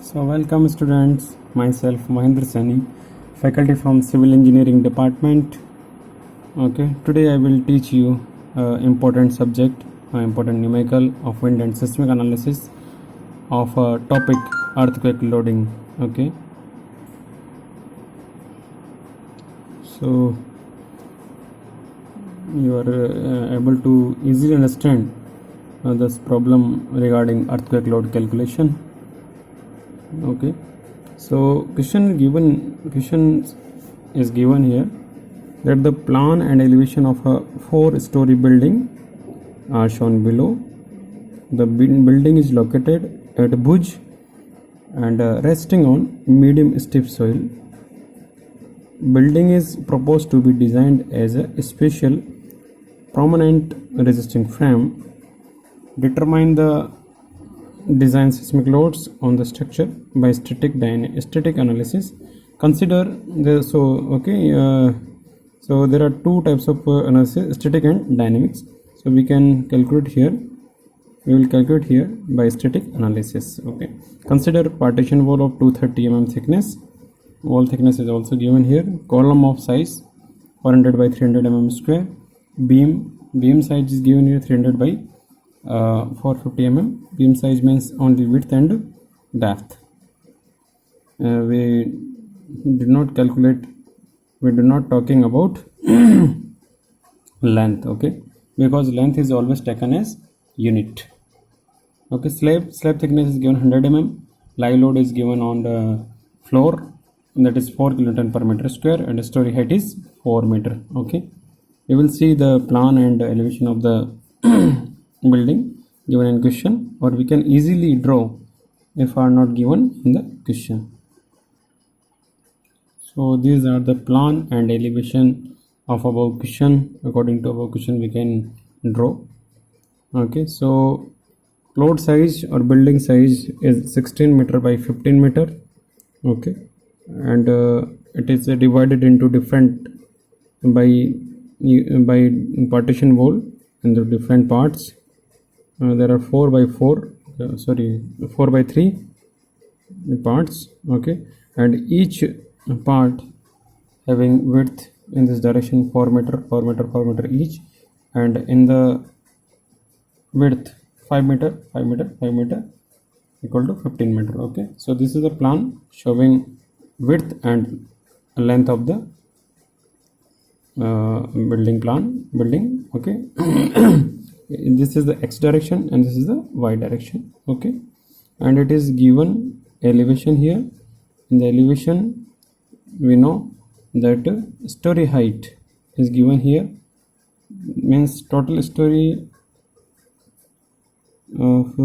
So welcome students, myself Mahendra Sani, faculty from Civil Engineering Department. Okay, today I will teach you important subject, important numerical of wind and seismic analysis of topic earthquake loading. Okay, so you are able to easily understand this problem regarding earthquake load calculation. Okay, so question is given here that the plan and elevation of a 4-story building are shown below. The building is located at Bhuj and resting on medium steep soil. Building is proposed to be designed as a special permanent resisting frame. Determine the design seismic loads on the structure by static analysis. Consider the so there are two types of analysis, static and dynamics. So we can calculate here. We will calculate here by static analysis. Okay. Consider partition wall of 230 mm thickness. Wall thickness is also given here. Column of size 400 by 300 mm square. Beam size is given here 300 by 450 mm. Beam size means only width and depth. We did not calculate, we do not talking about length, okay, because length is always taken as unit. Okay, slab thickness is given 100 mm. Live load is given on the floor, that is 4 kilonewton per meter square, and story height is 4 meter. Okay, you will see the plan and elevation of the building given in question, or we can easily draw if are not given in the question. So these are the plan and elevation of above question. According to above question we can draw. Okay, so load size or building size is 16 meter by 15 meter. Okay, and it is divided into different by partition wall in the different parts. There are 4 by 3 parts. Okay, and each part having width in this direction 4 meter each, and in the width 5 meter equal to 15 meter. Okay, so this is the plan showing width and length of the building. Okay. This is the x direction and this is the y direction. Okay, and it is given elevation here. In the elevation we know that story height is given here, means total story of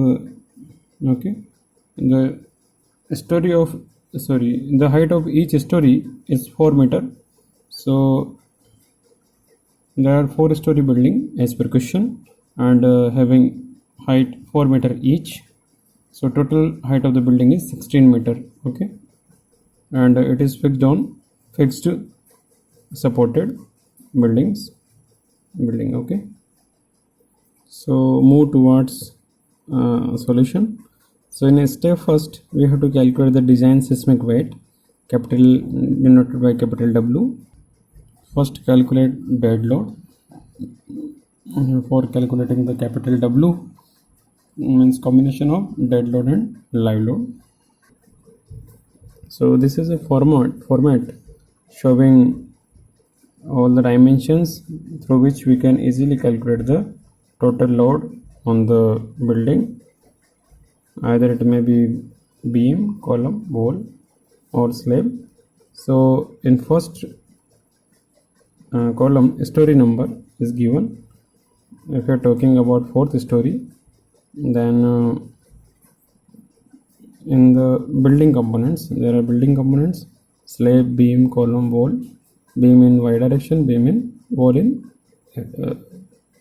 the height of each story is 4 meter. So there are 4-story building as per question, and having height 4 meter each. So total height of the building is 16 meter. Okay, and it is fixed supported building. Okay, so move towards solution. So in a step first we have to calculate the design seismic weight, capital denoted by capital W. First calculate dead load. For calculating the capital W means combination of dead load and live load. So this is a format showing all the dimensions through which we can easily calculate the total load on the building. Either it may be beam, column, wall or slab. So in first column story number is given. If you are talking about 4th story, then in the building components there are building components: slab, beam, column, wall. Beam in y direction, beam in wall in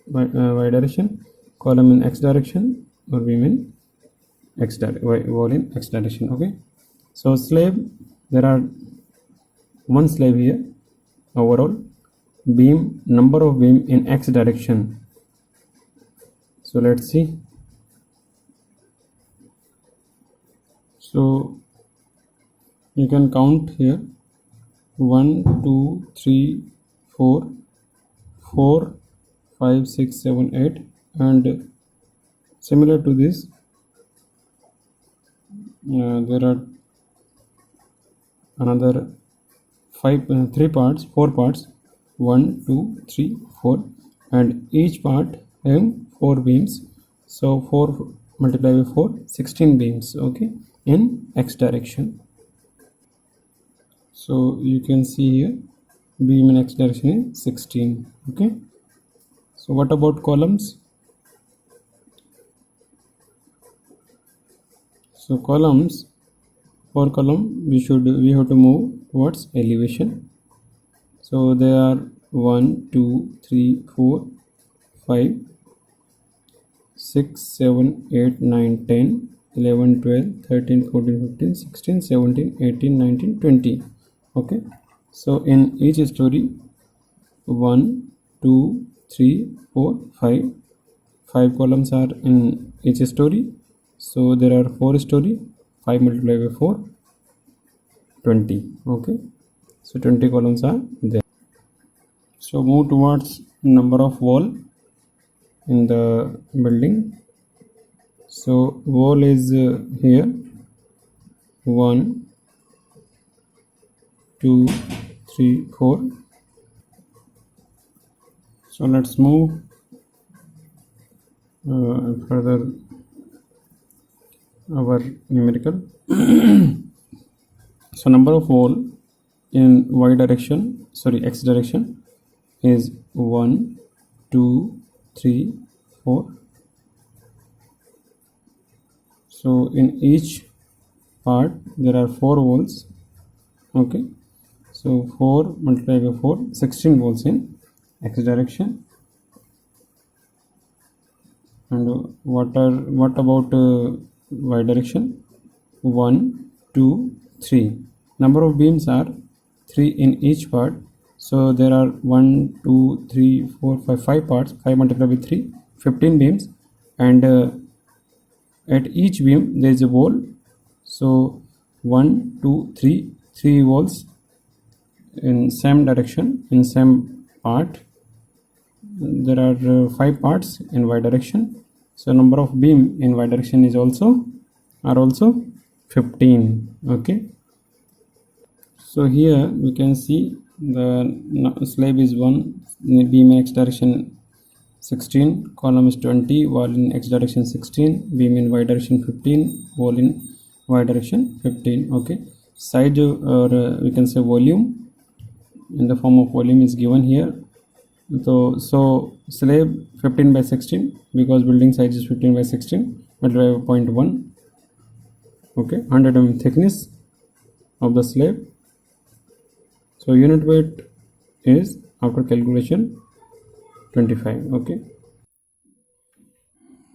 y direction, column in x direction, or beam in wall in x direction. Okay, so slab, there are one slab here overall. Beam, number of beam in x direction. So let's see. So You can count here 1 2 3 4 4 5 6 7 8, and similar to this there are another 4 parts, 1 2 3 4, and each part having 4 beams. So 4 multiplied by 4, 16 beams, okay, in x direction. So you can see here beam in x direction is 16, okay. So what about columns? So columns, for column we have to move towards elevation. So there are 1 2 3 4 5 6 7 8 9 10 11 12 13 14 15 16 17 18 19 20, okay. So in each story 1 2 3 4 5 columns are in each story. So there are 4 story, 5 multiplied by 4, 20, okay. So 20 columns are there. So move towards number of wall in the building. So wall is here 1 2 3 4. So let's move further our numerical. So number of wall in x direction is 1 2 3 4. So in each part there are 4 walls, okay. So 4 multiplied by 4, 16 walls in x direction. And what about y direction? 1 2 3. Number of beams are 3 in each part. So there are 1 2 3 4 5 parts. 5 multiplied by 3, 15 beams, and at each beam there is a wall. So 1 2 3 walls in same direction, in same part. There are 5 parts in y direction. So number of beam in y direction is also 15, okay. So here we can see the slab is 1, beam in x direction 16, column is 20, wall in x direction 16, beam in y direction 15, wall in y direction 15, okay. Size, or we can say volume, in the form of volume is given here. So slab 15 by 16, because building size is 15 by 16, multiplied by 0.1, okay. 100 mm thickness of the slab. So unit weight is, after calculation, 25, okay.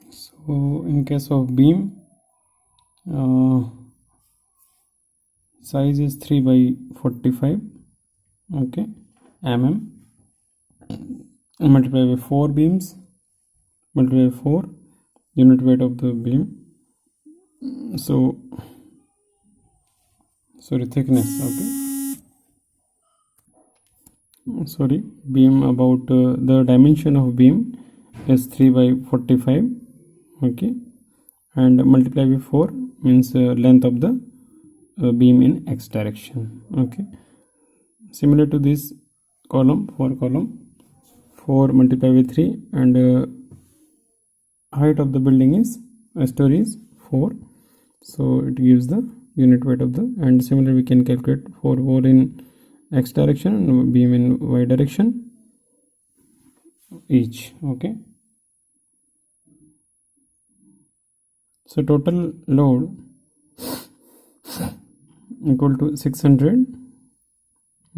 So in case of beam, size is 3 by 45, okay, mm, and multiply by 4 beams, multiply by 4, unit weight of the beam. So thickness, okay. Beam, about the dimension of beam is 3 by 45, okay, and multiply by 4 means length of the beam in x direction, okay. Similar to this column, 4 multiplied by 3, and height of the building is story is 4, so it gives the unit weight of the, and similarly we can calculate 4 wall in x direction and beam in y direction each, okay. So total load equal to 600,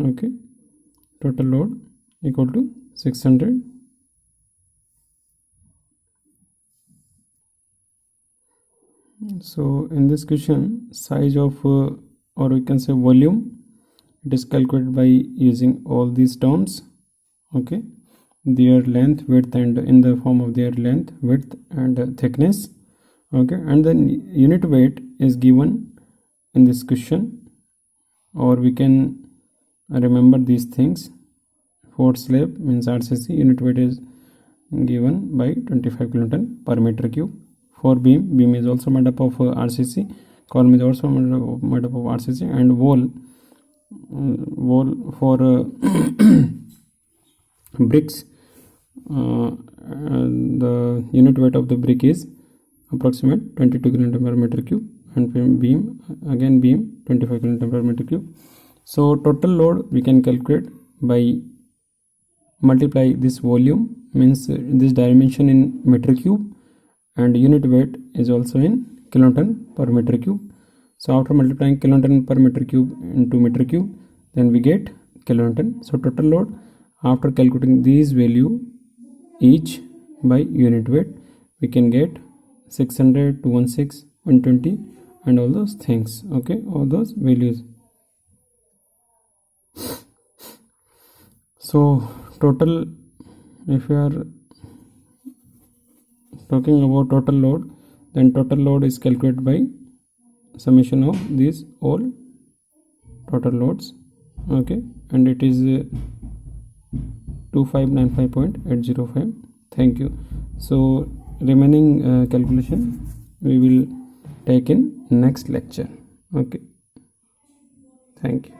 okay. Total load equal to 600. So in this question, size of or we can say volume, it is calculated by using all these terms, okay. Their length, width, and in the form of their length, width, and thickness, okay. And then unit weight is given in this question, or we can remember these things. For slab means RCC, unit weight is given by 25 kilonewton per meter cube. For beam is also made up of RCC, column is also made up of RCC, and wall for bricks, the unit weight of the brick is approximate 22 kilonewton per meter cube, and beam 25 kilonewton per meter cube. So total load we can calculate by multiply this volume, means this dimension in meter cube, and unit weight is also in kilonewton per meter cube. So after multiplying kilonewton per meter cube into meter cube, then we get kilonewton. So total load after calculating these value each by unit weight, we can get 600, 216, 120 and all those things. Okay, all those values. So total, if you are talking about total load, then total load is calculated by summation of these all total loads. Okay, and it is 2595.805. Thank you. So remaining calculation we will take in next lecture. Okay, thank you.